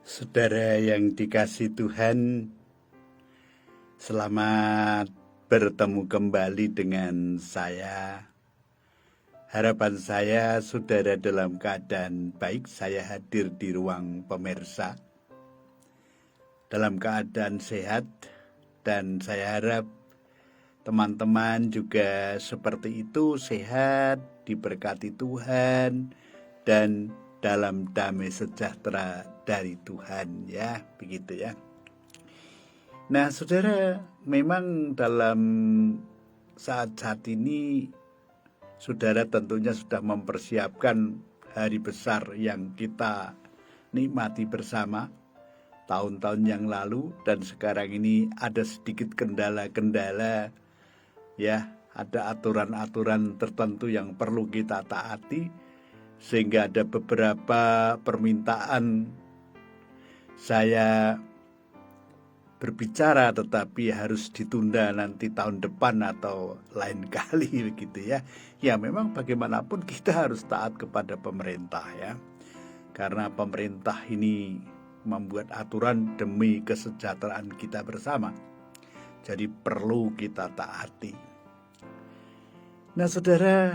Saudara yang dikasih Tuhan, selamat bertemu kembali dengan saya. Harapan saya saudara dalam keadaan baik. Saya hadir di ruang pemirsa dalam keadaan sehat, dan saya harap teman-teman juga seperti itu, sehat, diberkati Tuhan, dan dalam damai sejahtera dari Tuhan, ya, begitu ya. Nah, saudara, memang dalam saat-saat ini saudara tentunya sudah mempersiapkan hari besar yang kita nikmati bersama tahun-tahun yang lalu, dan sekarang ini ada sedikit kendala-kendala, ya, ada aturan-aturan tertentu yang perlu kita taati, sehingga ada beberapa permintaan saya berbicara tetapi harus ditunda nanti tahun depan atau lain kali, begitu ya. Ya, memang bagaimanapun kita harus taat kepada pemerintah, ya, karena pemerintah ini membuat aturan demi kesejahteraan kita bersama, jadi perlu kita taati. Nah, saudara,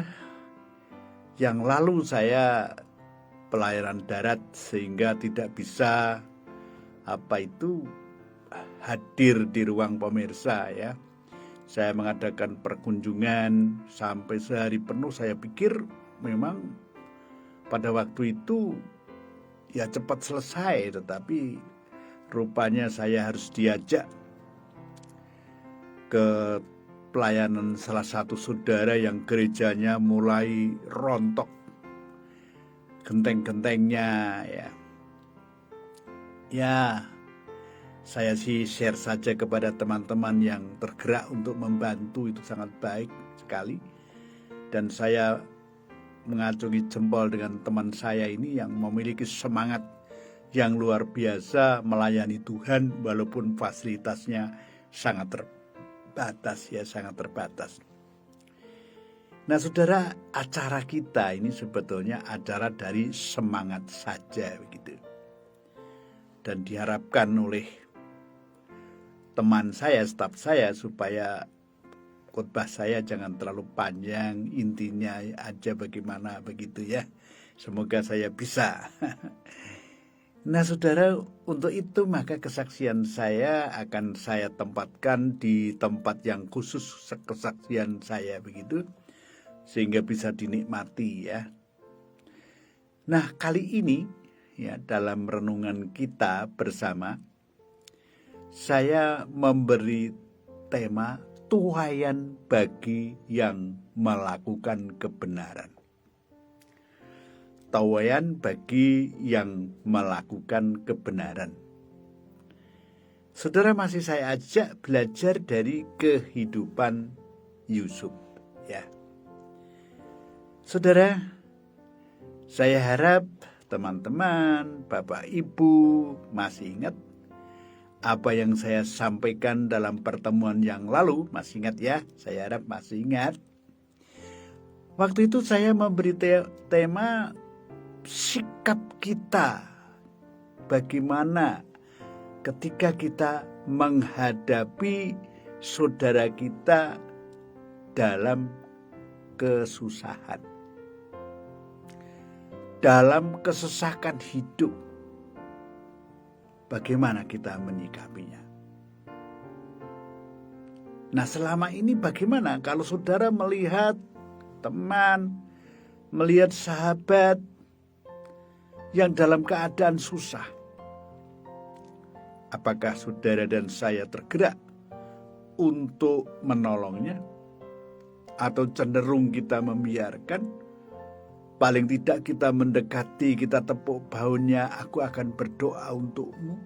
yang lalu saya pelayanan darat sehingga tidak bisa hadir di ruang pemirsa, ya. Saya mengadakan perkunjungan sampai sehari penuh. Saya pikir memang pada waktu itu ya cepat selesai, tetapi rupanya saya harus diajak ke pelayanan salah satu saudara yang gerejanya mulai rontok genteng-gentengnya, ya. Ya, saya sih share saja kepada teman-teman yang tergerak untuk membantu, itu sangat baik sekali. Dan saya mengacungi jempol dengan teman saya ini yang memiliki semangat yang luar biasa melayani Tuhan walaupun fasilitasnya sangat terbatas, ya, sangat terbatas. Nah, saudara, acara kita ini sebetulnya acara dari semangat saja, begitu. Dan diharapkan oleh teman saya, staf saya, supaya khotbah saya jangan terlalu panjang, intinya aja bagaimana, begitu ya. Semoga saya bisa. Nah, saudara, untuk itu maka kesaksian saya akan saya tempatkan di tempat yang khusus, kesaksian saya, begitu, sehingga bisa dinikmati, ya. Nah, kali ini, ya, dalam renungan kita bersama, saya memberi tema tuaian bagi yang melakukan kebenaran. Tuaian bagi yang melakukan kebenaran. Saudara, masih saya ajak belajar dari kehidupan Yusuf, ya. Saudara, saya harap teman-teman, Bapak Ibu masih ingat apa yang saya sampaikan dalam pertemuan yang lalu. Masih ingat, ya? Saya harap masih ingat. Waktu itu saya memberi tema sikap kita, bagaimana ketika kita menghadapi saudara kita dalam kesusahan, dalam kesesakan hidup, bagaimana kita menyikapinya. Nah, selama ini bagaimana kalau saudara melihat teman, melihat sahabat yang dalam keadaan susah? Apakah saudara dan saya tergerak untuk menolongnya? Atau cenderung kita membiarkan? Paling tidak kita mendekati, kita tepuk bahunya, aku akan berdoa untukmu.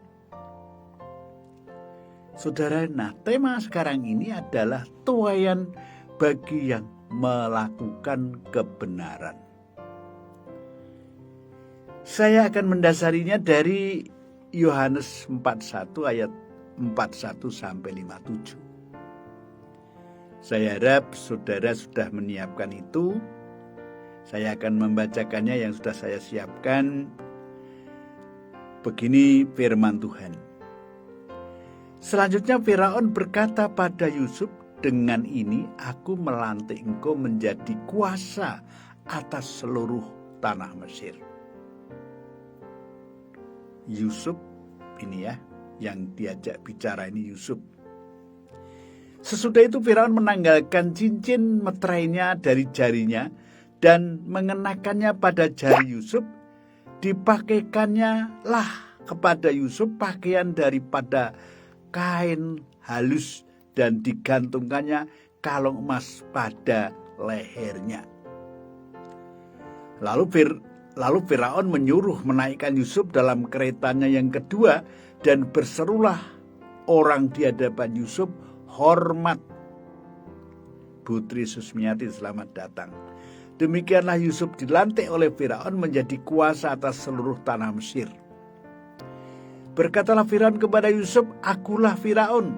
Saudara, nah, tema sekarang ini adalah tuaian bagi yang melakukan kebenaran. Saya akan mendasarinya dari Yohanes 41 ayat 41 sampai 57. Saya harap saudara sudah menyiapkan itu. Saya akan membacakannya yang sudah saya siapkan. Begini firman Tuhan. Selanjutnya Firaun berkata pada Yusuf, dengan ini aku melantik engkau menjadi kuasa atas seluruh tanah Mesir. Yusuf ini ya, yang diajak bicara ini Yusuf. Sesudah itu Firaun menanggalkan cincin meterainya dari jarinya dan mengenakannya pada jari Yusuf. Dipakaikannya lah kepada Yusuf pakaian daripada kain halus dan digantungkannya kalung emas pada lehernya. Lalu Firaun menyuruh menaikkan Yusuf dalam keretanya yang kedua dan berserulah orang di hadapan Yusuf, hormat. Putri Susmiati, selamat datang. Demikianlah Yusuf dilantik oleh Firaun menjadi kuasa atas seluruh tanah Mesir. Berkatalah Firaun kepada Yusuf, akulah Firaun,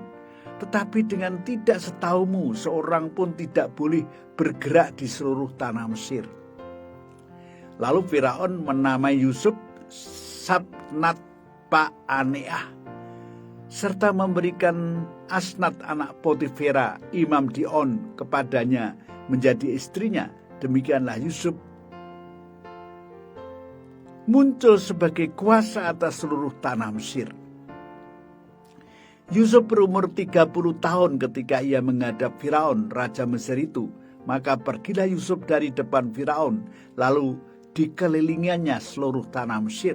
tetapi dengan tidak setahumu seorang pun tidak boleh bergerak di seluruh tanah Mesir. Lalu Firaun menamai Yusuf Sabnat Paaneah, serta memberikan Asnat anak Potifera, imam di On, kepadanya menjadi istrinya. Demikianlah Yusuf muncul sebagai kuasa atas seluruh tanah Mesir. Yusuf berumur 30 tahun ketika ia menghadap Firaun, raja Mesir itu. Maka pergilah Yusuf dari depan Firaun, lalu dikelilinginya seluruh tanah Mesir.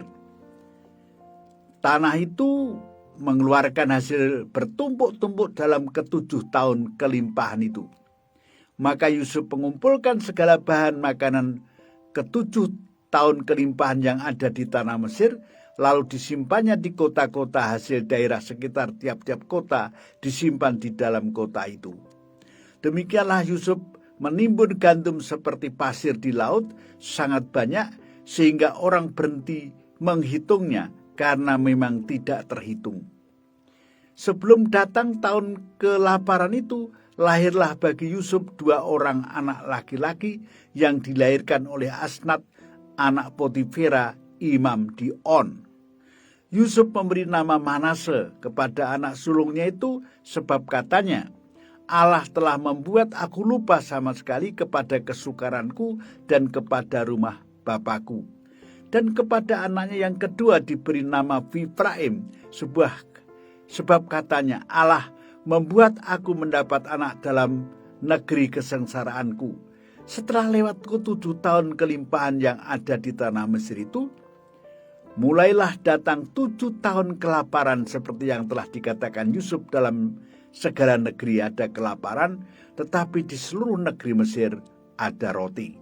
Tanah itu mengeluarkan hasil bertumpuk-tumpuk dalam ke-7 tahun kelimpahan itu. Maka Yusuf mengumpulkan segala bahan makanan ke-7 tahun kelimpahan yang ada di tanah Mesir, lalu disimpannya di kota-kota hasil daerah sekitar tiap-tiap kota disimpan di dalam kota itu. Demikianlah Yusuf menimbun gandum seperti pasir di laut, sangat banyak sehingga orang berhenti menghitungnya karena memang tidak terhitung. Sebelum datang tahun kelaparan itu, lahirlah bagi Yusuf 2 orang anak laki-laki yang dilahirkan oleh Asnat, anak Potifera, imam di On. Yusuf memberi nama Manase kepada anak sulungnya itu sebab katanya, Allah telah membuat aku lupa sama sekali kepada kesukaranku dan kepada rumah Bapakku. Dan kepada anaknya yang kedua diberi nama Fifraim, sebab katanya, Allah membuat aku mendapat anak dalam negeri kesengsaraanku. Setelah lewat 7 tahun kelimpahan yang ada di tanah Mesir itu, mulailah datang 7 tahun kelaparan seperti yang telah dikatakan Yusuf, dalam segala negeri ada kelaparan, tetapi di seluruh negeri Mesir ada roti.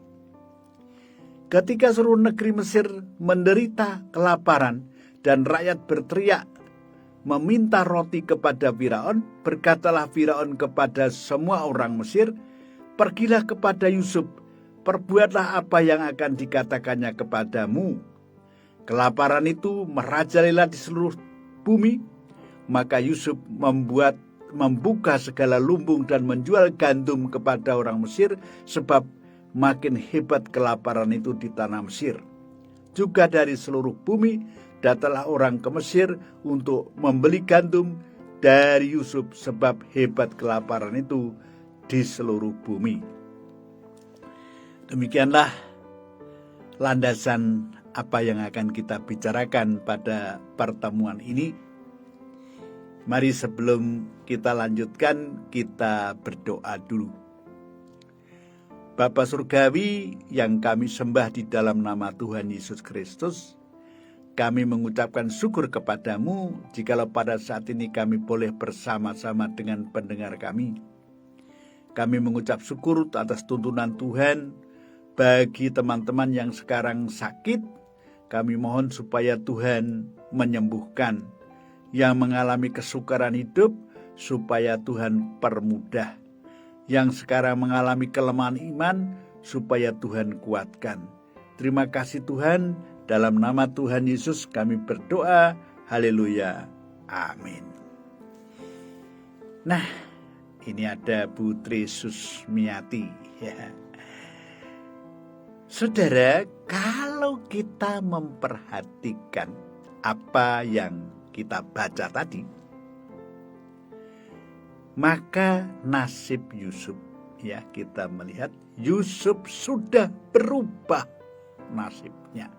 Ketika seluruh negeri Mesir menderita kelaparan dan rakyat berteriak meminta roti kepada Firaun, berkatalah Firaun kepada semua orang Mesir, pergilah kepada Yusuf, perbuatlah apa yang akan dikatakannya kepadamu. Kelaparan itu merajalela di seluruh bumi, maka Yusuf membuka segala lumbung dan menjual gandum kepada orang Mesir, sebab makin hebat kelaparan itu di tanah Mesir. Juga dari seluruh bumi datanglah orang ke Mesir untuk membeli gandum dari Yusuf, sebab hebat kelaparan itu di seluruh bumi. Demikianlah landasan apa yang akan kita bicarakan pada pertemuan ini. Mari sebelum kita lanjutkan, kita berdoa dulu. Bapa Surgawi yang kami sembah di dalam nama Tuhan Yesus Kristus, kami mengucapkan syukur kepadamu jikalau pada saat ini kami boleh bersama-sama dengan pendengar kami. Kami mengucap syukur atas tuntunan Tuhan bagi teman-teman yang sekarang sakit. Kami mohon supaya Tuhan menyembuhkan, yang mengalami kesukaran hidup supaya Tuhan permudah, yang sekarang mengalami kelemahan iman supaya Tuhan kuatkan. Terima kasih Tuhan, dalam nama Tuhan Yesus kami berdoa, haleluya, amin. Nah, ini ada Putri Susmiati ya. Saudara, kalau kita memperhatikan apa yang kita baca tadi, maka nasib Yusuf, ya, kita melihat Yusuf sudah berubah nasibnya.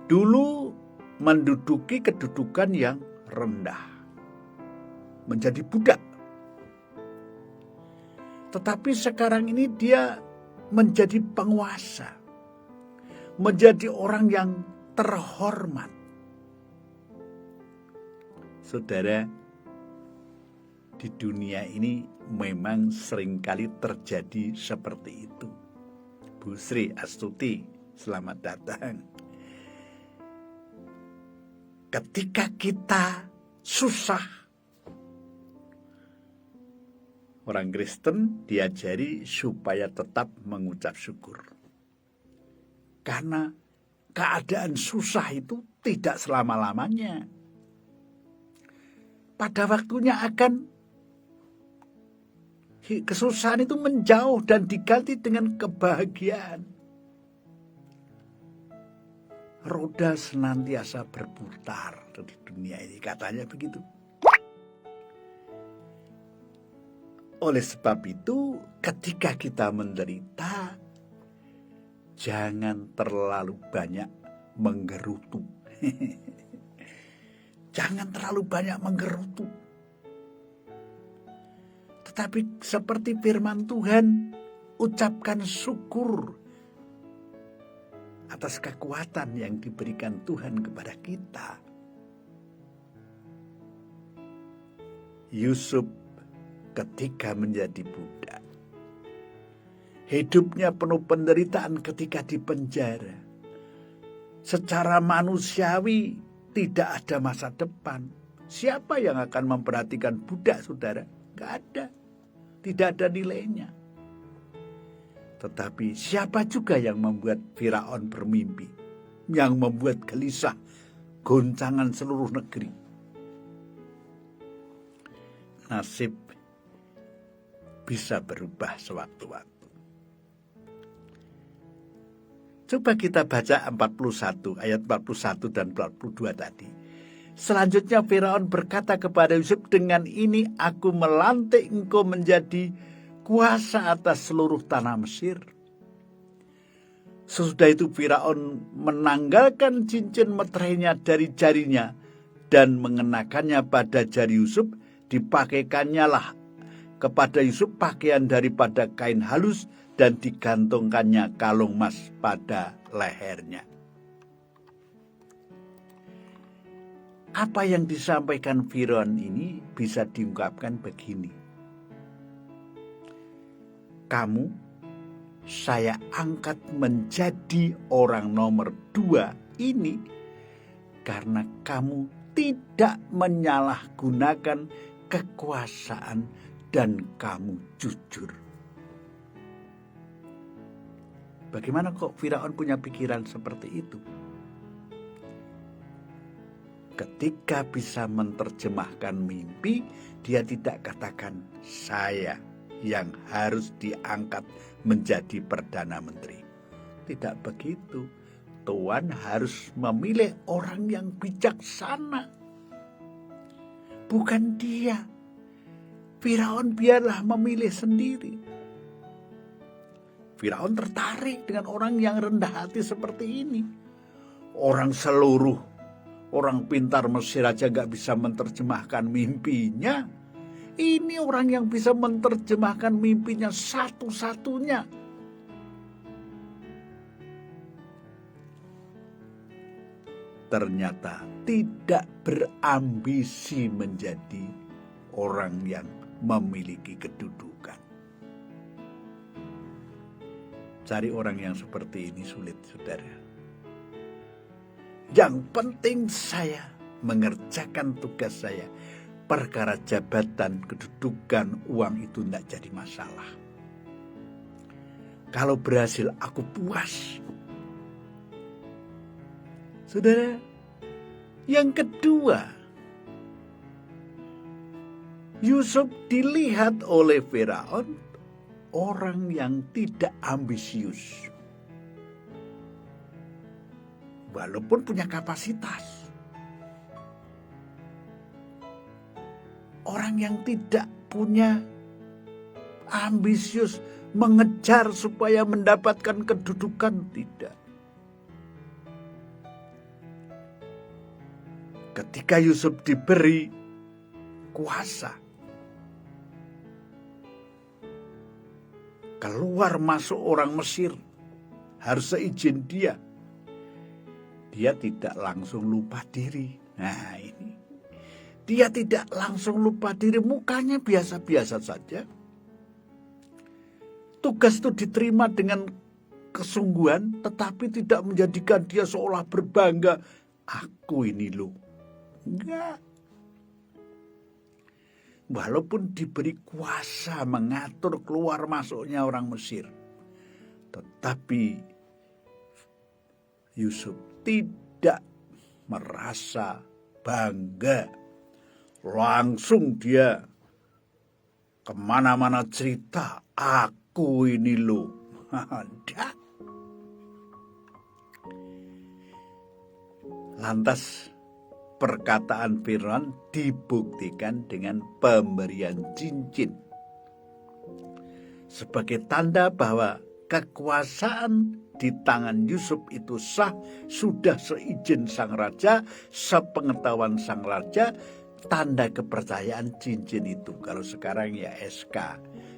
Dulu menduduki kedudukan yang rendah, menjadi budak. Tetapi sekarang ini dia menjadi penguasa, menjadi orang yang terhormat. Saudara, di dunia ini memang seringkali terjadi seperti itu. Bu Sri Astuti, selamat datang. Ketika kita susah, orang Kristen diajari supaya tetap mengucap syukur. Karena keadaan susah itu tidak selama-lamanya. Pada waktunya akan kesusahan itu menjauh dan diganti dengan kebahagiaan. Roda senantiasa berputar di dunia ini, katanya begitu. Oleh sebab itu, ketika kita menderita, jangan terlalu banyak menggerutu. Jangan terlalu banyak menggerutu. Tetapi seperti firman Tuhan, ucapkan syukur atas kekuatan yang diberikan Tuhan kepada kita. Yusuf ketika menjadi budak, hidupnya penuh penderitaan ketika di penjara. Secara manusiawi tidak ada masa depan. Siapa yang akan memperhatikan budak, saudara? Gak ada. Tidak ada nilainya. Tetapi siapa juga yang membuat Firaun bermimpi, yang membuat gelisah, goncangan seluruh negeri? Nasib bisa berubah sewaktu-waktu. Coba kita baca 41, ayat 41 dan 42 tadi. Selanjutnya Firaun berkata kepada Yusuf, dengan ini aku melantik engkau menjadi kuasa atas seluruh tanah Mesir. Sesudah itu Firaun menanggalkan cincin meterainya dari jarinya dan mengenakannya pada jari Yusuf. Dipakaikannya lah kepada Yusuf pakaian daripada kain halus dan digantungkannya kalung emas pada lehernya. Apa yang disampaikan Firaun ini bisa diungkapkan begini. Kamu saya angkat menjadi orang nomor 2 ini karena kamu tidak menyalahgunakan kekuasaan dan kamu jujur. Bagaimana kok Firaun punya pikiran seperti itu? Ketika bisa menerjemahkan mimpi, dia tidak katakan saya yang harus diangkat menjadi Perdana Menteri. Tidak begitu. Tuhan harus memilih orang yang bijaksana. Bukan dia. Firaun biarlah memilih sendiri. Firaun tertarik dengan orang yang rendah hati seperti ini. Orang pintar Mesir aja gak bisa menerjemahkan mimpinya. Ini orang yang bisa menerjemahkan mimpinya satu-satunya. Ternyata tidak berambisi menjadi orang yang memiliki kedudukan. Cari orang yang seperti ini sulit, saudara. Yang penting saya mengerjakan tugas saya. Perkara jabatan, kedudukan, uang itu tidak jadi masalah. Kalau berhasil aku puas. Saudara, yang kedua, Yusuf dilihat oleh Firaun orang yang tidak ambisius. walaupun punya kapasitas. Orang yang tidak punya ambisius mengejar supaya mendapatkan kedudukan, tidak. Ketika Yusuf diberi kuasa, keluar masuk orang Mesir, harus seizin dia. Dia tidak langsung lupa diri. Nah ini, dia tidak langsung lupa diri, mukanya biasa-biasa saja. Tugas itu diterima dengan kesungguhan, tetapi tidak menjadikan dia seolah berbangga. Aku ini loh. Enggak. Walaupun diberi kuasa mengatur keluar masuknya orang Mesir, tetapi Yusuf tidak merasa bangga. Langsung dia kemana-mana cerita, aku ini loh. Ada. Lantas perkataan Firaun dibuktikan dengan pemberian cincin sebagai tanda bahwa kekuasaan di tangan Yusuf itu sah, sudah seizin sang raja, sepengetahuan sang raja, tanda kepercayaan cincin itu. Kalau sekarang ya SK,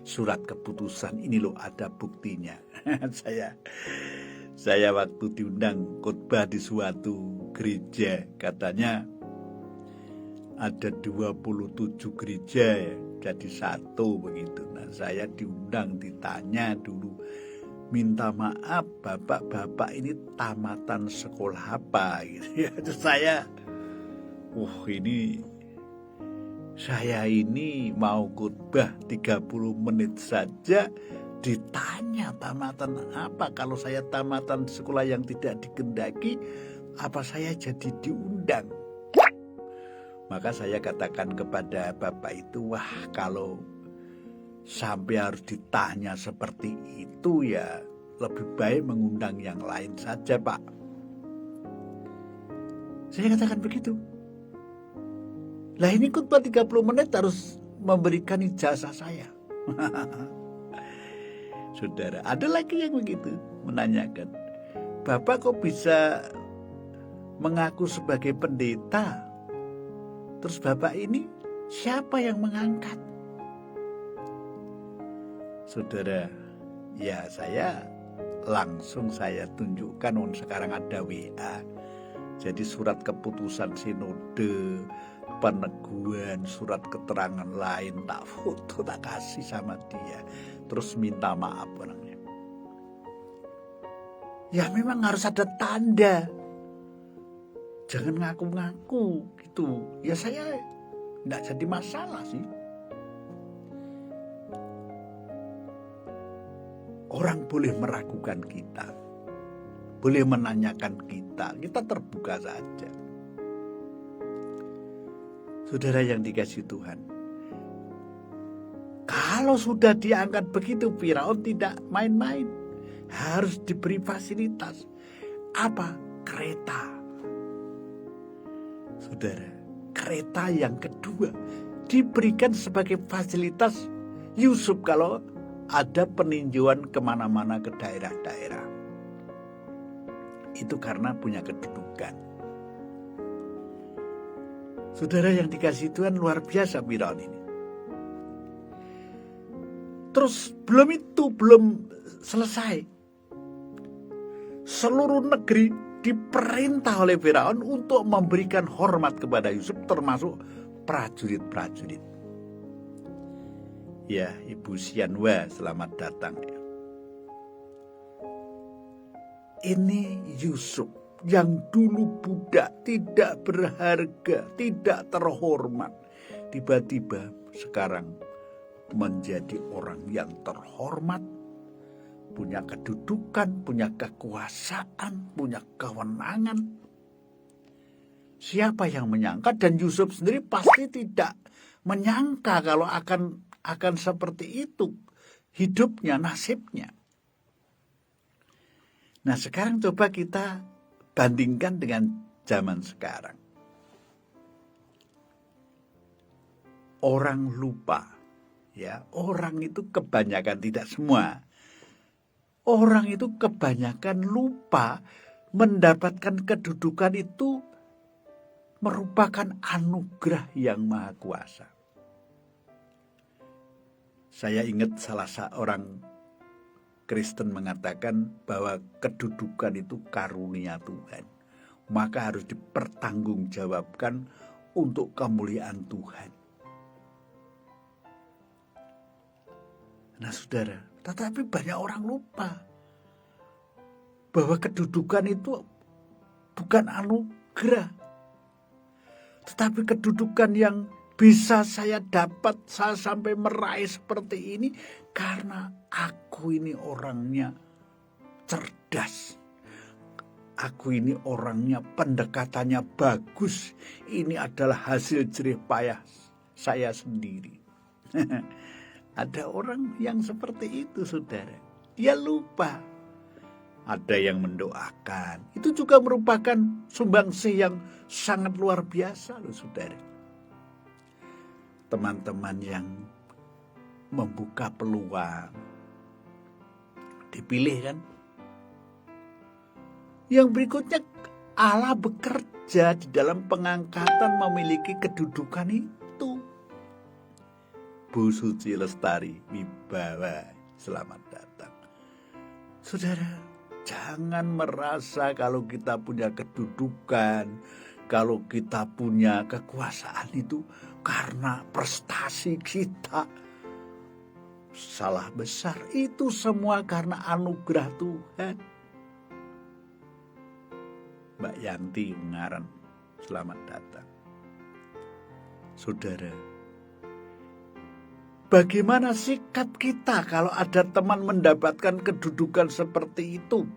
surat keputusan, ini loh ada buktinya. Saya waktu diundang khotbah di suatu gereja, katanya ada 27 gereja ya, jadi satu begitu. Nah saya diundang, ditanya dulu, minta maaf bapak-bapak ini tamatan sekolah apa gitu ya. Terus saya, saya ini mau khotbah 30 menit saja ditanya tamatan apa. Kalau saya tamatan sekolah yang tidak dikehendaki, apa saya jadi diundang? Maka saya katakan kepada bapak itu, wah kalau sampai harus ditanya seperti itu ya lebih baik mengundang yang lain saja pak. Saya katakan begitu. Lah ini khotbah 30 menit harus memberikan ijazah saya. Saudara, ada lagi yang begitu menanyakan, bapak kok bisa mengaku sebagai pendeta? Terus bapak ini siapa yang mengangkat? Saudara, ya saya tunjukkan, sekarang ada WA. Jadi surat keputusan sinode, peneguhan, surat keterangan lain, tak foto, tak kasih sama dia. Terus minta maaf orangnya. Ya memang harus ada tanda. Jangan ngaku-ngaku gitu. Ya saya enggak jadi masalah sih. Orang boleh meragukan kita, boleh menanyakan kita terbuka saja. Saudara yang dikasihi Tuhan, kalau sudah diangkat begitu, Firaun tidak main-main, harus diberi fasilitas. Apa? Kereta. Saudara, kereta yang kedua diberikan sebagai fasilitas Yusuf kalau ada peninjauan kemana-mana ke daerah-daerah. Itu karena punya kedudukan. Saudara yang dikasihi Tuhan, luar biasa Firaun ini. Terus belum selesai. Seluruh negeri diperintah oleh Firaun untuk memberikan hormat kepada Yusuf, termasuk prajurit-prajurit. Ya, Ibu Sianwa, selamat datang. Ini Yusuf yang dulu budak, tidak berharga, tidak terhormat, tiba-tiba sekarang menjadi orang yang terhormat, punya kedudukan, punya kekuasaan, punya kewenangan. Siapa yang menyangka? Dan Yusuf sendiri pasti tidak menyangka kalau akan seperti itu hidupnya, nasibnya. Nah sekarang coba kita bandingkan dengan zaman sekarang. Orang lupa, ya, orang itu kebanyakan, tidak semua. Orang itu kebanyakan lupa mendapatkan kedudukan itu merupakan anugerah yang maha kuasa. Saya ingat salah seorang Kristen mengatakan bahwa kedudukan itu karunia Tuhan. Maka harus dipertanggungjawabkan untuk kemuliaan Tuhan. Nah saudara, tetapi banyak orang lupa bahwa kedudukan itu bukan anugerah, tetapi kedudukan yang bisa saya dapat, saya sampai meraih seperti ini karena aku ini orangnya cerdas. Aku ini orangnya pendekatannya bagus. Ini adalah hasil jerih payah saya sendiri. Ada orang yang seperti itu, saudara. Dia lupa. Ada yang mendoakan. Itu juga merupakan sumbangsih yang sangat luar biasa loh, saudara. Teman-teman yang membuka peluang. Dipilih kan? Yang berikutnya, Allah bekerja di dalam pengangkatan memiliki kedudukan itu. Bu Suci Lestari Wibawa, selamat datang. Saudara, jangan merasa kalau kita punya kedudukan, kalau kita punya kekuasaan itu karena prestasi kita. Salah besar, itu semua karena anugerah Tuhan. Mbak Yanti Ungaran, selamat datang. Saudara, bagaimana sikap kita kalau ada teman mendapatkan kedudukan seperti itu?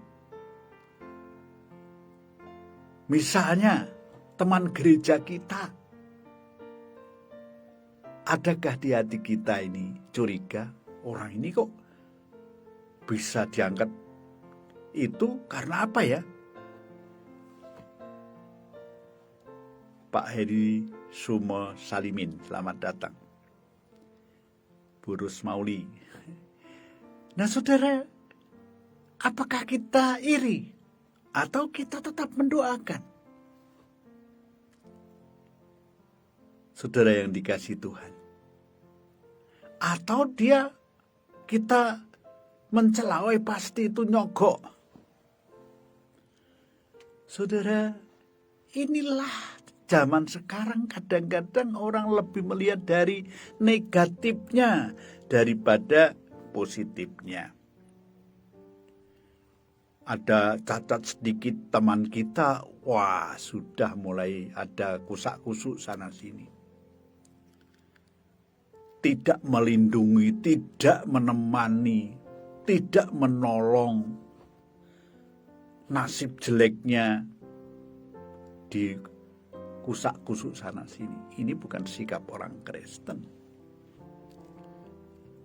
Misalnya, teman gereja kita. Adakah di hati kita ini curiga, orang ini kok bisa diangkat itu karena apa ya? Pak Heri Sumo Salimin, selamat datang. Burus Mauli. Nah saudara, apakah kita iri? Atau kita tetap mendoakan? Saudara yang dikasihi Tuhan. Atau kita mencela, pasti itu nyogok. Saudara, inilah zaman sekarang kadang-kadang orang lebih melihat dari negatifnya daripada positifnya. Ada cacat sedikit teman kita, wah sudah mulai ada kusak-kusuk sana sini. Tidak melindungi, tidak menemani, tidak menolong. Nasib jeleknya di kusak-kusuk sana sini. Ini bukan sikap orang Kristen.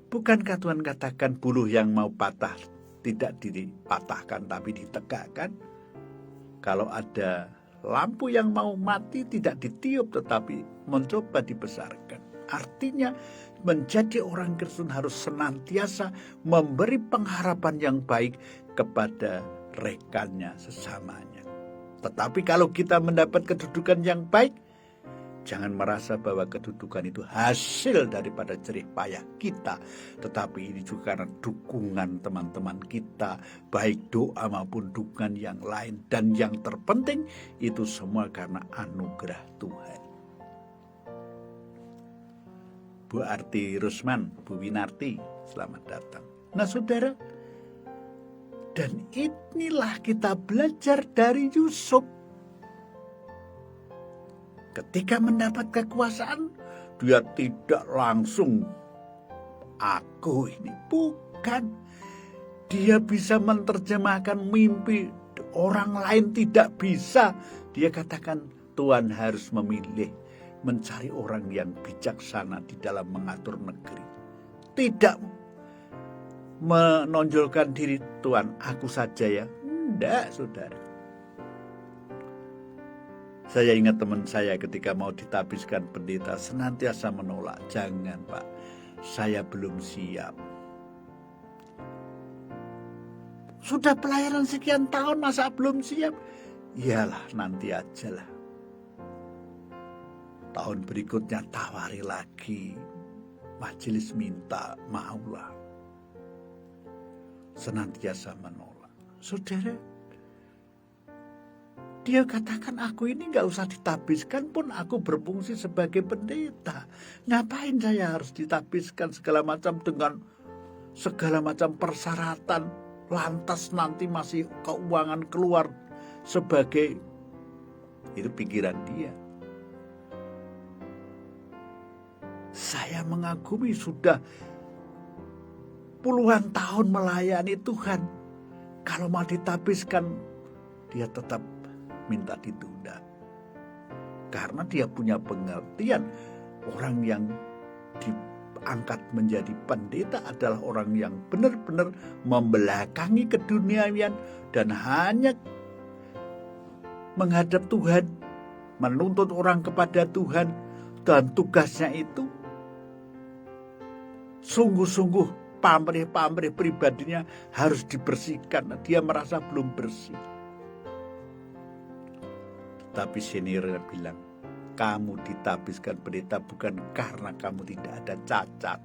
Bukankah Tuhan katakan buluh yang mau patah tidak dipatahkan tapi ditegakkan? Kalau ada lampu yang mau mati tidak ditiup tetapi mencoba dibesarkan. Artinya menjadi orang Kristen harus senantiasa memberi pengharapan yang baik kepada rekannya sesamanya. Tetapi kalau kita mendapat kedudukan yang baik, jangan merasa bahwa kedudukan itu hasil daripada jerih payah kita. Tetapi ini juga karena dukungan teman-teman kita, baik doa maupun dukungan yang lain. Dan yang terpenting, itu semua karena anugerah Tuhan. Bu Arti Rusman, Bu Winarti, selamat datang. Nah saudara, dan inilah kita belajar dari Yusuf. Ketika mendapat kekuasaan, dia tidak langsung, aku ini bukan. Dia bisa menerjemahkan mimpi orang lain tidak bisa. Dia katakan Tuhan harus memilih, mencari orang yang bijaksana di dalam mengatur negeri. Tidak menonjolkan diri Tuhan, aku saja ya. Tidak, saudara. Saya ingat teman saya ketika mau ditapiskan pendeta senantiasa menolak. Jangan Pak, saya belum siap. Sudah pelayanan sekian tahun masa belum siap? Iyalah nanti aja lah. Tahun berikutnya tawari lagi. Majelis minta, maulah. Senantiasa menolak. Saudara, dia katakan aku ini gak usah ditapiskan pun aku berfungsi sebagai pendeta. Ngapain saya harus ditapiskan segala macam dengan segala macam persyaratan. Lantas nanti masih keuangan keluar sebagai, itu pikiran dia. Saya mengagumi sudah puluhan tahun melayani Tuhan. Kalau mau ditapiskan, dia tetap minta ditunda. Karena dia punya pengertian orang yang diangkat menjadi pendeta adalah orang yang benar-benar membelakangi keduniawian dan hanya menghadap Tuhan, menuntut orang kepada Tuhan, dan tugasnya itu sungguh-sungguh pamrih-pamrih pribadinya harus dibersihkan. Dia merasa belum bersih. Tapi seniornya bilang, kamu ditapiskan pendeta bukan karena kamu tidak ada cacat.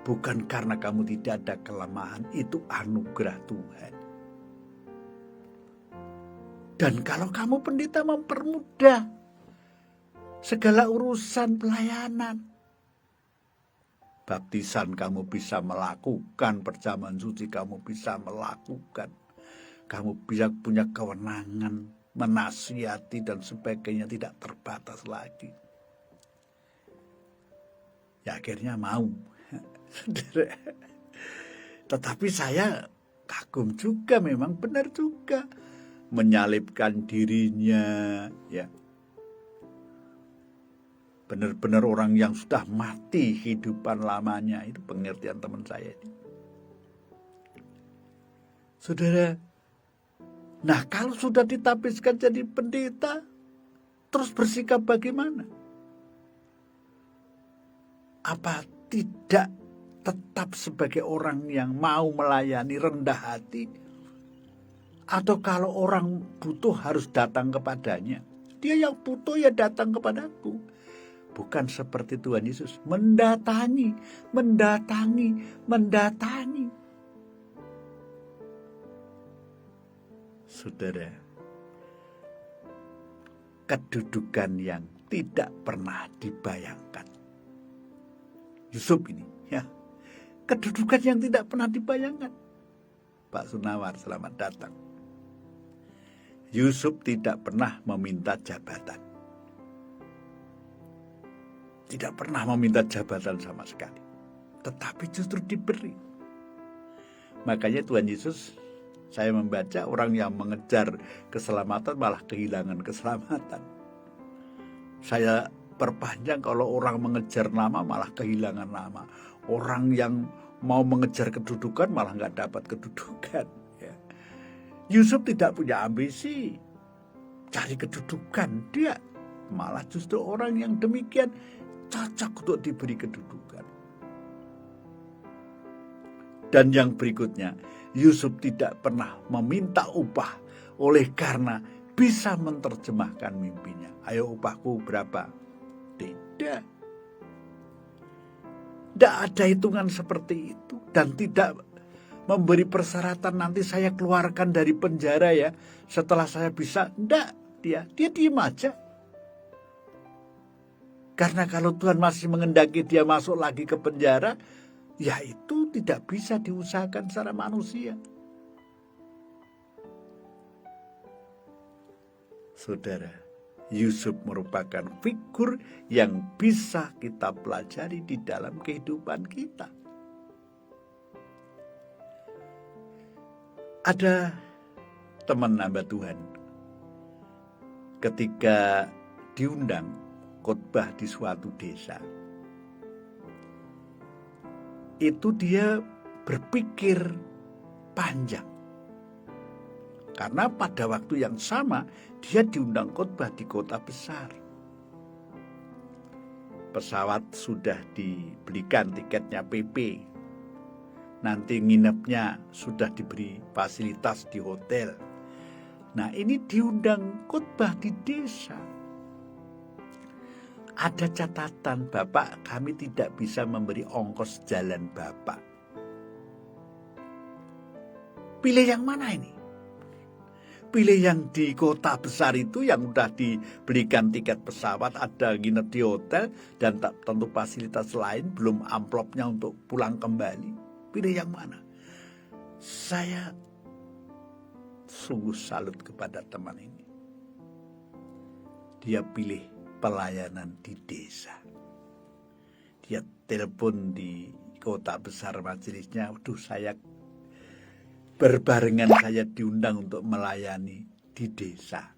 Bukan karena kamu tidak ada kelemahan. Itu anugerah Tuhan. Dan kalau kamu pendeta mempermudah segala urusan pelayanan, baptisan kamu bisa melakukan, perjamuan suci kamu bisa melakukan, kamu bisa punya kewenangan menasihati dan sebagainya, tidak terbatas lagi. Ya akhirnya mau. Tetapi saya kagum juga, memang benar juga menyalibkan dirinya, ya. Benar-benar orang yang sudah mati hidupan lamanya. Itu pengertian teman saya ini. Saudara, nah kalau sudah ditapiskan jadi pendeta, terus bersikap bagaimana? Apa tidak tetap sebagai orang yang mau melayani rendah hati? Atau kalau orang butuh harus datang kepadanya? Dia yang butuh ya datang kepadaku. Bukan seperti Tuhan Yesus mendatangi. Saudara, kedudukan yang tidak pernah dibayangkan. Yusuf ini, ya, kedudukan yang tidak pernah dibayangkan. Pak Sunawar, selamat datang. Yusuf tidak pernah meminta jabatan. Tidak pernah meminta jabatan sama sekali. Tetapi justru diberi. Makanya Tuhan Yesus, saya membaca, orang yang mengejar keselamatan malah kehilangan keselamatan. Saya perpanjang, kalau orang mengejar nama malah kehilangan nama. Orang yang mau mengejar kedudukan malah nggak dapat kedudukan. Ya. Yusuf tidak punya ambisi cari kedudukan. Dia malah justru orang yang demikian cocok untuk diberi kedudukan. Dan yang berikutnya, Yusuf tidak pernah meminta upah oleh karena bisa menerjemahkan mimpinya. Ayo upahku berapa? Tidak. Tidak ada hitungan seperti itu. Dan tidak memberi persyaratan nanti saya keluarkan dari penjara ya, setelah saya bisa. Tidak. Dia diem aja. Karena kalau Tuhan masih menghendaki dia masuk lagi ke penjara, ya itu tidak bisa diusahakan secara manusia. Saudara, Yusuf merupakan figur yang bisa kita pelajari di dalam kehidupan kita. Ada teman hamba Tuhan, ketika diundang khotbah di suatu desa, itu dia berpikir panjang. Karena pada waktu yang sama dia diundang khotbah di kota besar. Pesawat sudah dibelikan tiketnya PP. Nanti nginepnya sudah diberi fasilitas di hotel. Nah, ini diundang khotbah di desa. Ada catatan, Bapak, kami tidak bisa memberi ongkos jalan Bapak. Pilih yang mana ini? Pilih yang di kota besar itu yang udah dibelikan tiket pesawat, ada nginep di hotel, dan tentu fasilitas lain, belum amplopnya untuk pulang kembali. Pilih yang mana? Saya sungguh salut kepada teman ini. Dia pilih pelayanan di desa. Dia telepon di kota besar majelisnya, waduh saya berbarengan saya diundang untuk melayani di desa.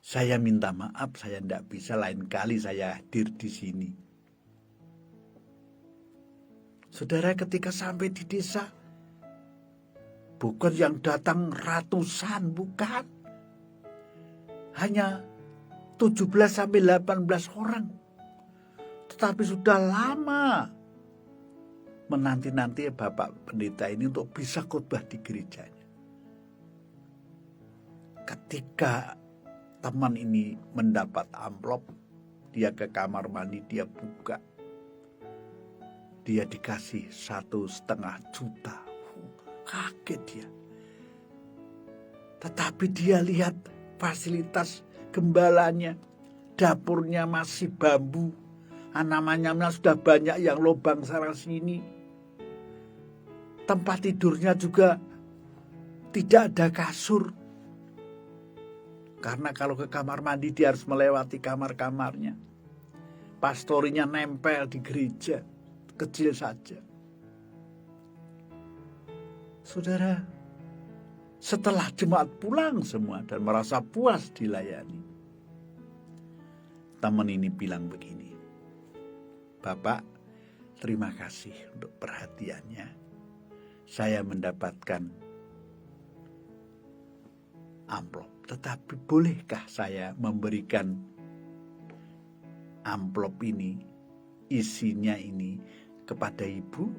Saya minta maaf, saya tidak bisa, lain kali saya hadir di sini. Saudara, ketika sampai di desa, bukan yang datang ratusan, bukan. Hanya 17-18 orang. Tetapi sudah lama menanti-nanti Bapak Pendeta ini untuk bisa khotbah di gerejanya. Ketika teman ini mendapat amplop, dia ke kamar mandi, dia buka. Dia dikasih 1,5 juta. Kaget dia. Tetapi dia lihat fasilitas gembalanya, dapurnya masih bambu, namanya sudah banyak yang lubang sana sini. Tempat tidurnya juga tidak ada kasur. Karena kalau ke kamar mandi dia harus melewati kamar-kamarnya. Pastorinya nempel di gereja, kecil saja. Saudara, setelah jemaat pulang semua dan merasa puas dilayani, teman ini bilang begini, Bapak, terima kasih untuk perhatiannya. Saya mendapatkan amplop, tetapi bolehkah saya memberikan amplop ini, isinya ini kepada ibu?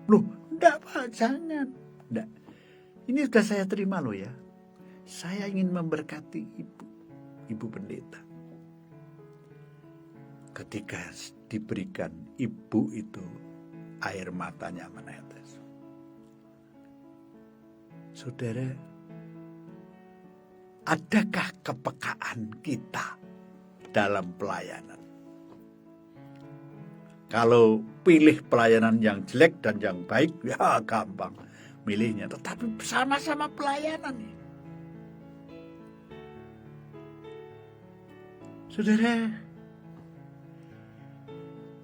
Loh, enggak Pak, jangan. Enggak. Ini sudah saya terima loh ya. Saya ingin memberkati ibu pendeta. Ketika diberikan ibu itu, air matanya menetes. Saudara, adakah kepekaan kita dalam pelayanan? Kalau pilih pelayanan yang jelek dan yang baik, ya gampang milihnya. Tetapi sama-sama pelayanan. Saudara,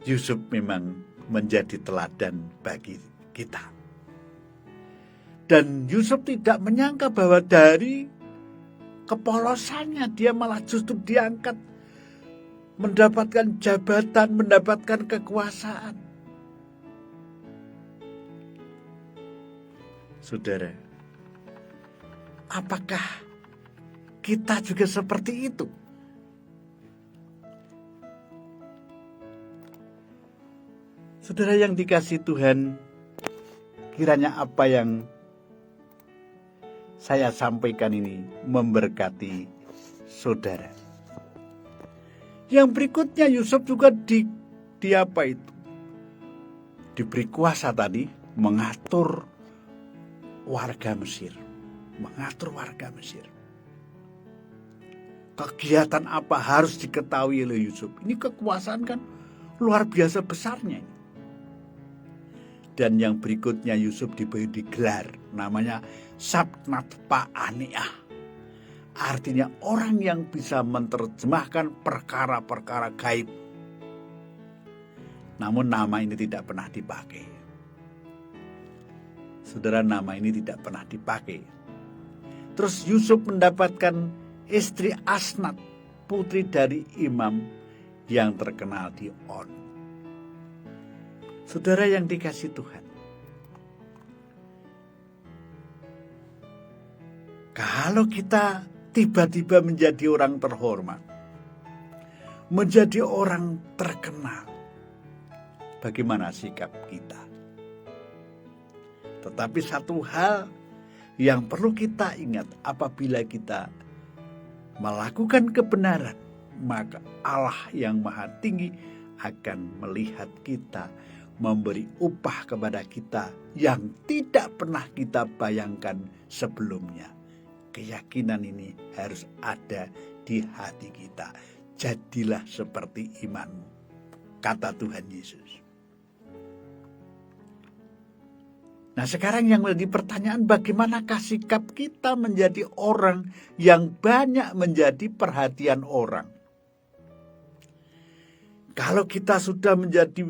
Yusuf memang menjadi teladan bagi kita. Dan Yusuf tidak menyangka bahwa dari kepolosannya dia malah justru diangkat, mendapatkan jabatan, mendapatkan kekuasaan. Saudara, apakah kita juga seperti itu? Saudara yang dikasihi Tuhan, kiranya apa yang saya sampaikan ini memberkati saudara. Yang berikutnya, Yusuf juga diberi kuasa tadi mengatur warga Mesir. Kegiatan apa harus diketahui oleh Yusuf. Ini kekuasaan kan luar biasa besarnya. Dan yang berikutnya Yusuf diberi gelar namanya Sabnat Pa'aniah. Artinya orang yang bisa menerjemahkan perkara-perkara gaib. Namun nama ini tidak pernah dipakai. Saudara, nama ini tidak pernah dipakai. Terus Yusuf mendapatkan istri Asnat, putri dari imam yang terkenal di On. Saudara yang dikasihi Tuhan, Kalau kita tiba-tiba menjadi orang terhormat, menjadi orang terkenal, bagaimana sikap kita? Tetapi satu hal yang perlu kita ingat, apabila kita melakukan kebenaran, maka Allah yang Maha Tinggi akan melihat kita, memberi upah kepada kita yang tidak pernah kita bayangkan sebelumnya. Keyakinan ini harus ada di hati kita. Jadilah seperti imanmu, kata Tuhan Yesus. Nah, sekarang yang menjadi pertanyaan, bagaimanakah sikap kita menjadi orang yang banyak menjadi perhatian orang? Kalau kita sudah menjadi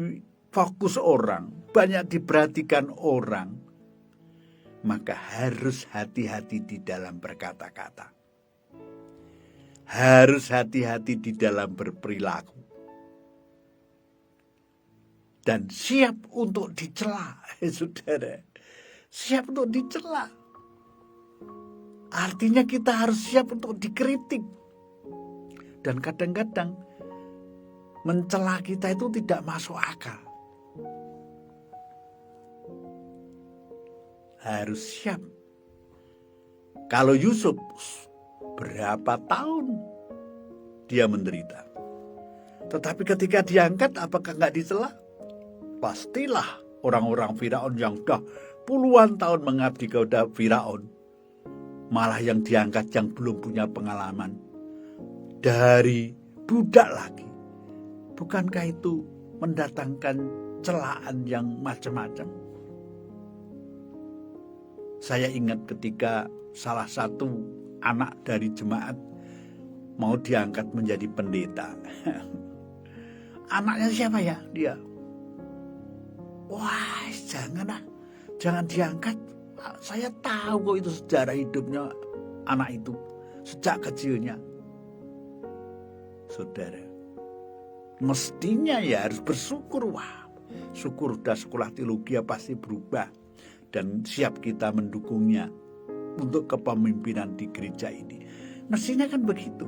fokus orang, banyak diperhatikan orang, maka harus hati-hati di dalam berkata-kata. Harus hati-hati di dalam berperilaku. Dan siap untuk dicela, saudara. Siap untuk dicela. Artinya kita harus siap untuk dikritik. Dan kadang-kadang mencela kita itu tidak masuk akal. Harus siap. Kalau Yusuf, berapa tahun dia menderita. Tetapi ketika diangkat, apakah nggak dicela? Pastilah orang-orang Firaun yang sudah puluhan tahun mengabdi kepada Firaun, malah yang diangkat yang belum punya pengalaman dari budak lagi. Bukankah itu mendatangkan celaan yang macam-macam? Saya ingat ketika salah satu anak dari jemaat mau diangkat menjadi pendeta. Anaknya siapa ya? Dia. Wah, jangan diangkat. Saya tahu kok itu sejarah hidupnya anak itu sejak kecilnya. Saudara, mestinya ya harus bersyukur. Wah, syukur udah sekolah teologi pasti berubah dan siap kita mendukungnya untuk kepemimpinan di gereja ini. Mestinya kan begitu.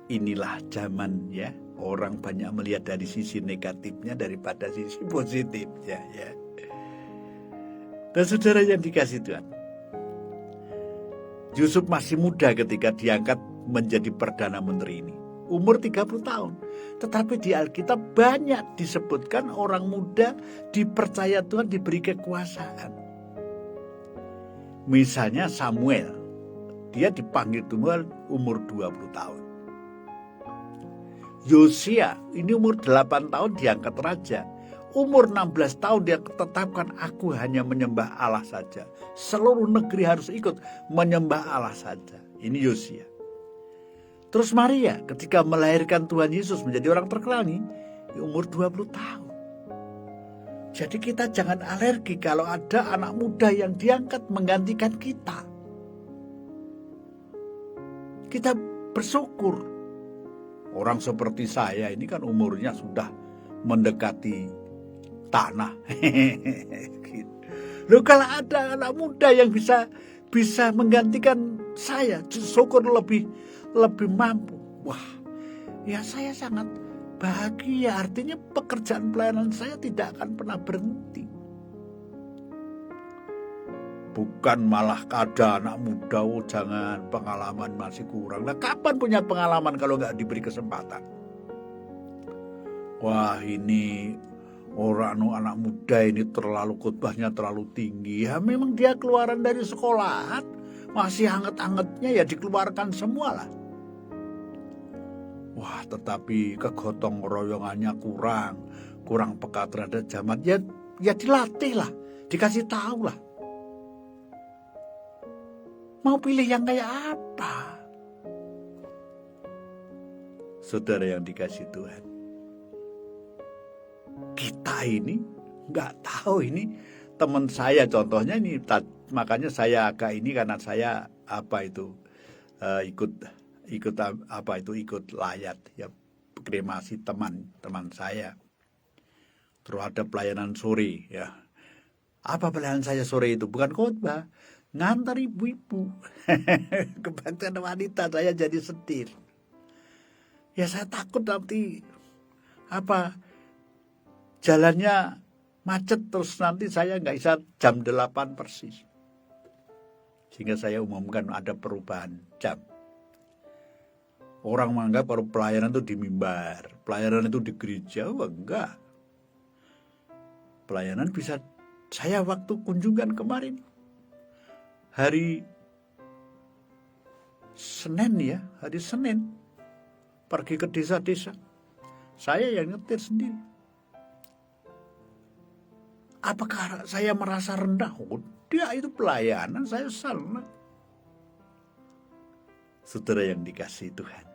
Inilah zaman ya, orang banyak melihat dari sisi negatifnya daripada sisi positifnya ya. Dan saudara yang dikasih Tuhan, Yusuf masih muda ketika diangkat menjadi Perdana Menteri ini. Umur 30 tahun. Tetapi di Alkitab banyak disebutkan orang muda dipercaya Tuhan, diberi kekuasaan. Misalnya Samuel, dia dipanggil Tuhan umur 20 tahun. Yosia, ini umur 8 tahun diangkat raja. Umur 16 tahun dia tetapkan, aku hanya menyembah Allah saja. Seluruh negeri harus ikut menyembah Allah saja. Ini Yosia. Terus Maria ketika melahirkan Tuhan Yesus menjadi orang terkenal nih, di umur 20 tahun. Jadi kita jangan alergi kalau ada anak muda yang diangkat menggantikan kita. Kita bersyukur. Orang seperti saya ini kan umurnya sudah mendekati tanah. Loh, kalau ada anak muda yang bisa menggantikan saya, syukur lebih mampu. Wah, ya saya sangat bahagia. Artinya pekerjaan pelayanan saya tidak akan pernah berhenti. Bukan malah ada anak muda, oh jangan, pengalaman masih kurang. Nah, kapan punya pengalaman kalau nggak diberi kesempatan? Wah, ini anak muda ini terlalu khotbahnya terlalu tinggi. Ya memang dia keluaran dari sekolah, masih hangat-hangatnya ya dikeluarkan semua lah. Wah, tetapi kegotong royongannya kurang peka terhadap zaman. Ya dilatih lah, dikasih tahu lah. Mau pilih yang kayak apa? Saudara yang dikasih Tuhan, kita ini nggak tahu. Ini teman saya contohnya ini, makanya saya agak ini karena saya ikut layat ya, kremasi teman saya. Terus ada pelayanan sore ya. Apa pelayanan saya sore itu? Bukan khotbah, ngantar ibu-ibu. Kebaktian wanita saya jadi setir. Ya saya takut nanti jalannya macet terus nanti saya nggak bisa jam 8 persis. Sehingga saya umumkan ada perubahan jam. Orang menganggap kalau pelayanan itu di mimbar, pelayanan itu di gereja. Wah, enggak. Pelayanan bisa, saya waktu kunjungan kemarin, hari Senin, pergi ke desa-desa. Saya yang nyetir sendiri. Apakah saya merasa rendah? Oh, dia itu pelayanan, saya senang. Saudara yang dikasihi Tuhan,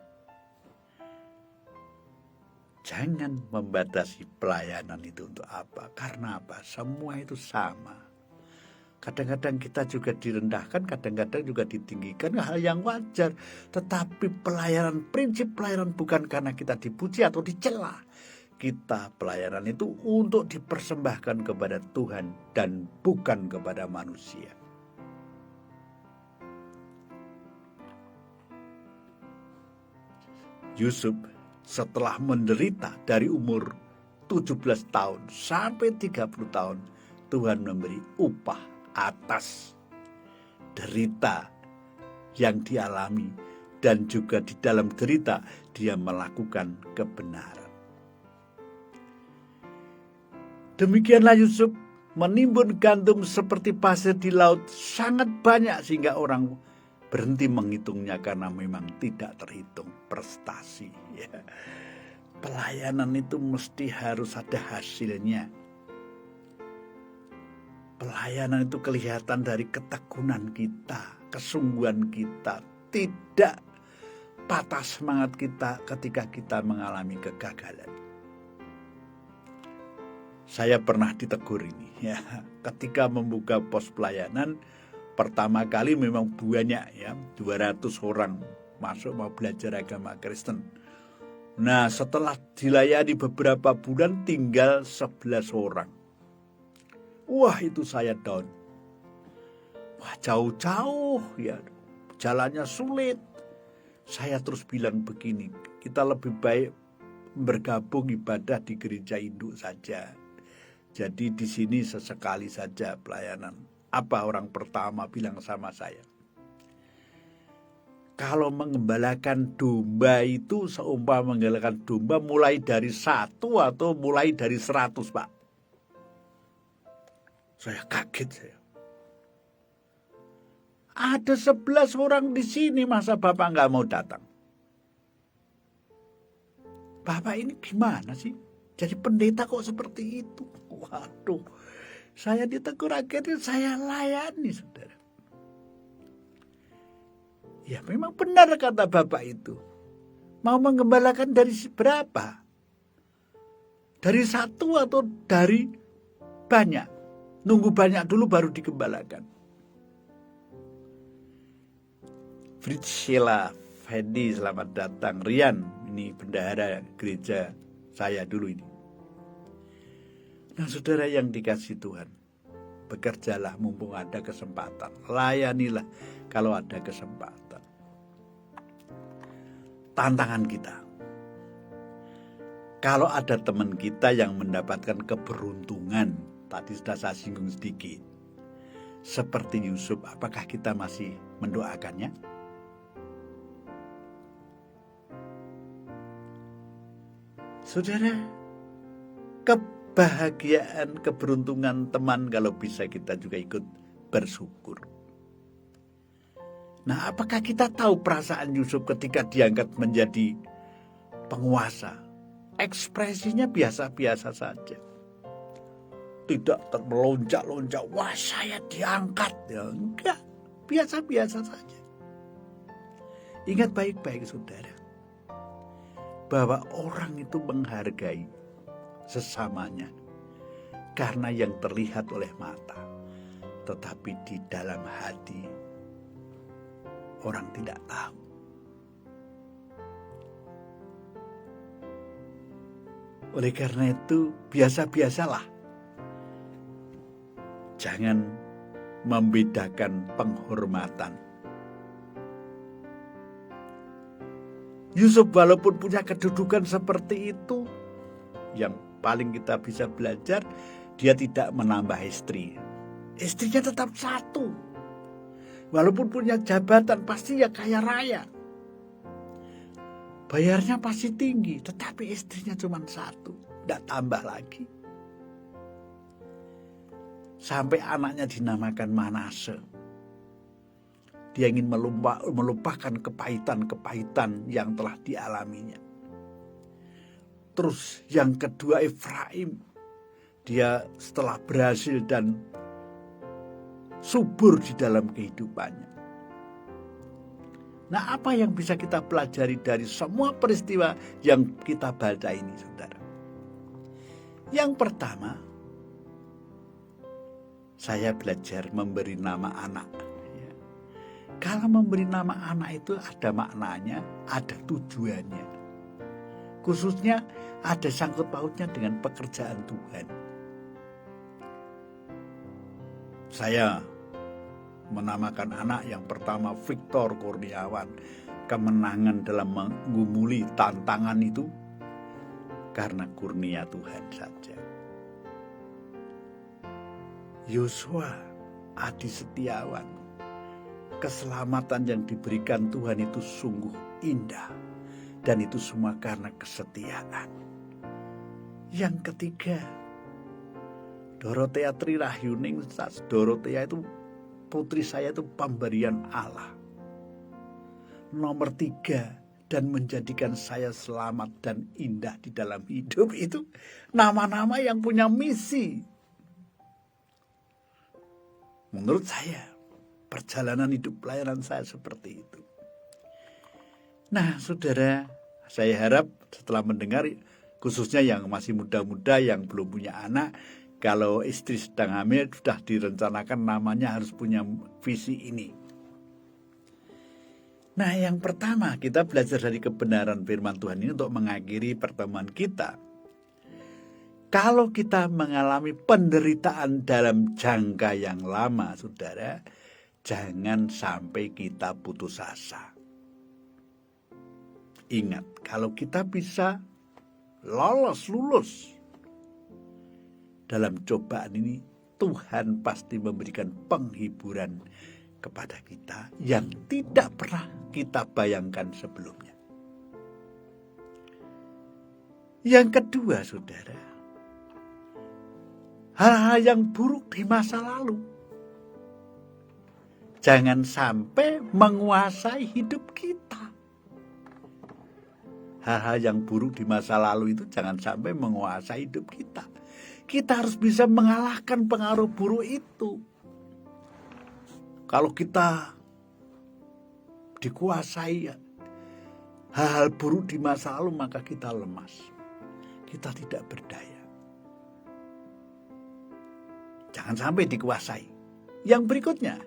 jangan membatasi pelayanan itu untuk apa? Karena apa? Semua itu sama. Kadang-kadang kita juga direndahkan, kadang-kadang juga ditinggikan, hal yang wajar. Tetapi prinsip pelayanan bukan karena kita dipuji atau dicela. Kita pelayanan itu untuk dipersembahkan kepada Tuhan dan bukan kepada manusia. Yusuf setelah menderita dari umur 17 tahun sampai 30 tahun, Tuhan memberi upah atas derita yang dialami, dan juga di dalam derita dia melakukan kebenaran. Demikianlah Yusuf menimbun gandum seperti pasir di laut sangat banyak sehingga orang berhenti menghitungnya karena memang tidak terhitung prestasi. Ya. Pelayanan itu mesti harus ada hasilnya. Pelayanan itu kelihatan dari ketekunan kita, kesungguhan kita, tidak patah semangat kita ketika kita mengalami kegagalan. Saya pernah ditegur ini, ya, ketika membuka pos pelayanan. Pertama kali memang banyak, ya, 200 orang masuk mau belajar agama Kristen. Nah, setelah dilayani beberapa bulan tinggal 11 orang. Wah, itu saya down. Wah, jauh-jauh, ya, jalannya sulit. Saya terus bilang begini, kita lebih baik bergabung ibadah di gereja induk saja. Jadi di sini sesekali saja pelayanan. Apa orang pertama bilang sama saya? Kalau mengembalakan domba itu seumpama mengembalakan domba mulai dari 1 atau mulai dari 100, Pak. Saya kaget saya. Ada 11 orang di sini, masa Bapak nggak mau datang? Bapak ini gimana sih? Jadi pendeta kok seperti itu? Waduh, saya ditegur, akhirnya saya layani, saudara. Ya memang benar kata Bapak itu. Mau mengembalakan dari berapa? Dari 1 atau dari banyak? Nunggu banyak dulu baru digembalakan. Fritzela Fendi, selamat datang. Rian, ini bendahara gereja saya dulu ini. Nah, saudara yang dikasihi Tuhan, bekerjalah mumpung ada kesempatan. Layanilah kalau ada kesempatan. Tantangan kita, kalau ada teman kita yang mendapatkan keberuntungan, tadi sudah saya singgung sedikit, seperti Yusuf, apakah kita masih mendoakannya? Saudara, kebahagiaan, keberuntungan teman kalau bisa kita juga ikut bersyukur. Nah, apakah kita tahu perasaan Yusuf ketika diangkat menjadi penguasa? Ekspresinya biasa-biasa saja. Tidak melonjak-lonjak, wah saya diangkat. Ya, enggak, biasa-biasa saja. Ingat baik-baik, saudara, bahwa orang itu menghargai sesamanya karena yang terlihat oleh mata, tetapi di dalam hati orang tidak tahu. Oleh karena itu biasa-biasalah, jangan membedakan penghormatan. Yusuf walaupun punya kedudukan seperti itu, yang paling kita bisa belajar, dia tidak menambah istri. Istrinya tetap satu. Walaupun punya jabatan, pasti ya kaya raya. Bayarnya pasti tinggi, tetapi istrinya cuma satu. Tidak tambah lagi. Sampai anaknya dinamakan Manase. Dia ingin melupakan kepahitan-kepahitan yang telah dialaminya. Terus yang kedua Efraim. Dia setelah berhasil dan subur di dalam kehidupannya. Nah, apa yang bisa kita pelajari dari semua peristiwa yang kita baca ini, saudara? Yang pertama, saya belajar memberi nama anak. Kalau memberi nama anak itu ada maknanya, ada tujuannya. Khususnya ada sangkut pautnya dengan pekerjaan Tuhan. Saya menamakan anak yang pertama Victor Kurniawan. Kemenangan dalam menggumuli tantangan itu karena kurnia Tuhan saja. Yosua Adi Setiawan. Keselamatan yang diberikan Tuhan itu sungguh indah. Dan itu semua karena kesetiaan. Yang ketiga, Dorothea Tri Rahyuning. Dorothea itu putri saya, itu pemberian Allah. Nomor 3, dan menjadikan saya selamat dan indah di dalam hidup, itu nama-nama yang punya misi. Menurut saya, perjalanan hidup pelayanan saya seperti itu. Nah, saudara, saya harap setelah mendengar, khususnya yang masih muda-muda, yang belum punya anak, kalau istri sedang hamil, sudah direncanakan namanya harus punya visi ini. Nah, yang pertama, kita belajar dari kebenaran firman Tuhan ini untuk mengakhiri pertemuan kita. Kalau kita mengalami penderitaan dalam jangka yang lama, saudara, jangan sampai kita putus asa. Ingat, kalau kita bisa lulus dalam cobaan ini, Tuhan pasti memberikan penghiburan kepada kita yang tidak pernah kita bayangkan sebelumnya. Yang kedua, saudara, hal-hal yang buruk di masa lalu jangan sampai menguasai hidup kita. Hal-hal yang buruk di masa lalu itu jangan sampai menguasai hidup kita. Kita harus bisa mengalahkan pengaruh buruk itu. Kalau kita dikuasai hal-hal buruk di masa lalu, maka kita lemas. Kita tidak berdaya. Jangan sampai dikuasai. Yang berikutnya,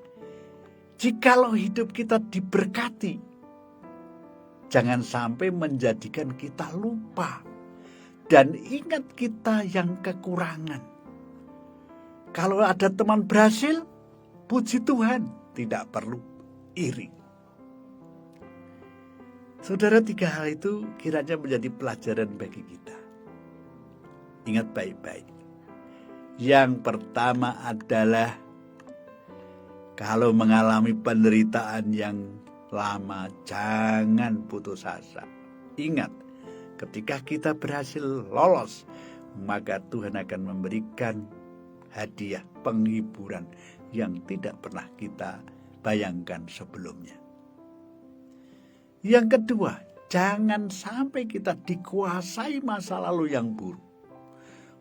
jikalau hidup kita diberkati, jangan sampai menjadikan kita lupa. Dan ingat kita yang kekurangan. Kalau ada teman berhasil, puji Tuhan, tidak perlu iri. Saudara, 3 hal itu kiranya menjadi pelajaran bagi kita. Ingat baik-baik. Yang pertama adalah, kalau mengalami penderitaan yang lama, jangan putus asa. Ingat, ketika kita berhasil lolos, maka Tuhan akan memberikan hadiah penghiburan yang tidak pernah kita bayangkan sebelumnya. Yang kedua, jangan sampai kita dikuasai masa lalu yang buruk.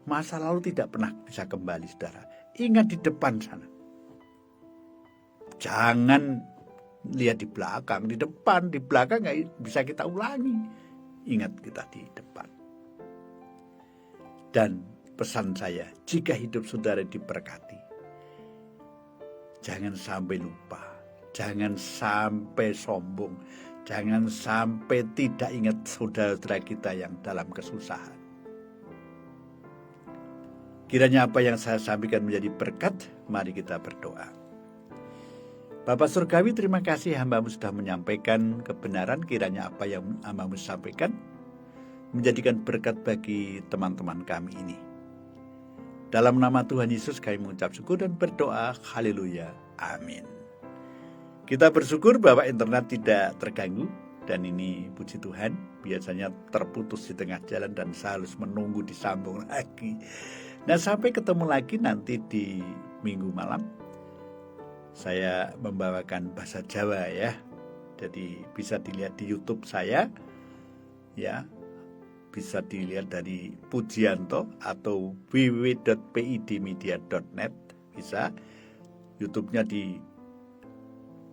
Masa lalu tidak pernah bisa kembali, saudara. Ingat di depan sana. Jangan lihat di belakang, di depan, di belakang nggak bisa kita ulangi. Ingat kita di depan. Dan pesan saya, jika hidup saudara diberkati, jangan sampai lupa, jangan sampai sombong, jangan sampai tidak ingat saudara-saudara kita yang dalam kesusahan. Kiranya apa yang saya sampaikan menjadi berkat, mari kita berdoa. Bapak Surgawi, terima kasih hamba-Mu sudah menyampaikan kebenaran. Kiranya apa yang hamba-Mu sampaikan menjadikan berkat bagi teman-teman kami ini. Dalam nama Tuhan Yesus kami mengucap syukur dan berdoa. Haleluya. Amin. Kita bersyukur bahwa internet tidak terganggu. Dan ini puji Tuhan, biasanya terputus di tengah jalan dan saya harus menunggu disambung lagi. Nah, sampai ketemu lagi nanti di minggu malam. Saya membawakan bahasa Jawa ya. Jadi bisa dilihat di YouTube saya ya. Bisa dilihat dari Pujianto atau www.pidmedia.net. Bisa YouTube-nya di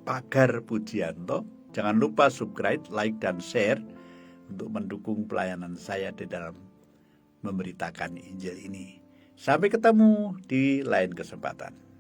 Pagar Pujianto. Jangan lupa subscribe, like, dan share untuk mendukung pelayanan saya di dalam memberitakan Injil ini. Sampai ketemu di lain kesempatan.